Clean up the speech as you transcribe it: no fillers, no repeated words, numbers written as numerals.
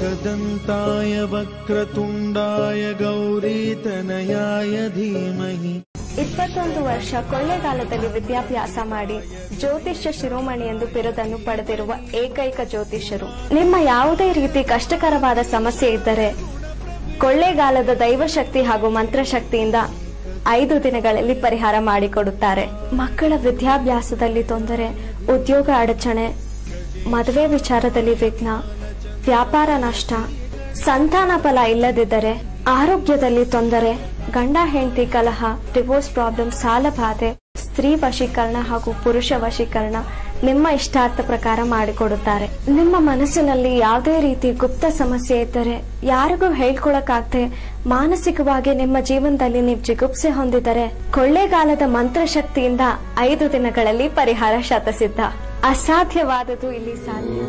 एकदन्ताय वक्रतुण्डाय गौरीतनयाय धीमहि। 21 ವರ್ಷ ಕೊಳ್ಳೇಗಾಲದಲ್ಲಿ ವಿದ್ಯಾಭ್ಯಾಸ ಮಾಡಿ ಜ್ಯೋತಿಷ್ಯ ಶಿರೋಮಣಿ ಎಂದು ಬಿರುದನ್ನು ಪಡೆದಿರುವ ಏಕೈಕ ಜ್ಯೋತಿಷ್ಯರು. ನಿಮ್ಮ ಯಾವುದೇ ರೀತಿ ಕಷ್ಟಕರವಾದ ಸಮಸ್ಯೆ ಇದ್ದರೆ ಕೊಳ್ಳೇಗಾಲದ ದೈವಶಕ್ತಿ ಹಾಗೂ ಮಂತ್ರಶಕ್ತಿಯಿಂದ 5 ದಿನಗಳಲ್ಲಿ ಪರಿಹಾರ ಮಾಡಿಕೊಡುತ್ತಾರೆ. ಮಕ್ಕಳ ವಿದ್ಯಾಭ್ಯಾಸದಲ್ಲಿ ತೊಂದರೆ, ಉದ್ಯೋಗ ಅಡಚಣೆ, ಮದುವೆ ವಿಚಾರದಲ್ಲಿ ವಿಘ್ನ, ವ್ಯಾಪಾರ ನಷ್ಟ, ಸಂತಾನ ಫಲ ಇಲ್ಲದಿದ್ದರೆ, ಆರೋಗ್ಯದಲ್ಲಿ ತೊಂದರೆ, ಗಂಡ ಹೆಂಡತಿ ಕಲಹ, ಡಿವೋರ್ಸ್ ಪ್ರಾಬ್ಲಮ್, ಸಾಲ ಬಾಧೆ, ಸ್ತ್ರೀ ವಶೀಕರಣ ಹಾಗೂ ಪುರುಷ ವಶೀಕರಣ ನಿಮ್ಮ ಇಷ್ಟಾರ್ಥ ಪ್ರಕಾರ ಮಾಡಿಕೊಡುತ್ತಾರೆ. ನಿಮ್ಮ ಮನಸ್ಸಿನಲ್ಲಿ ಯಾವುದೇ ರೀತಿ ಗುಪ್ತ ಸಮಸ್ಯೆ ಇದ್ದರೆ, ಯಾರಿಗೂ ಹೇಳ್ಕೊಳಕ್ಕಾಗದೆ ಮಾನಸಿಕವಾಗಿ ನಿಮ್ಮ ಜೀವನದಲ್ಲಿ ನೀವು ಜಿಗುಪ್ಸೆ ಹೊಂದಿದರೆ, ಕೊಳ್ಳೇಗಾಲದ ಮಂತ್ರಶಕ್ತಿಯಿಂದ 5 ದಿನಗಳಲ್ಲಿ ಪರಿಹಾರ ಶತಸಿದ್ಧ. ಅಸಾಧ್ಯವಾದದ್ದು ಇಲ್ಲಿ ಸಾಧ್ಯ.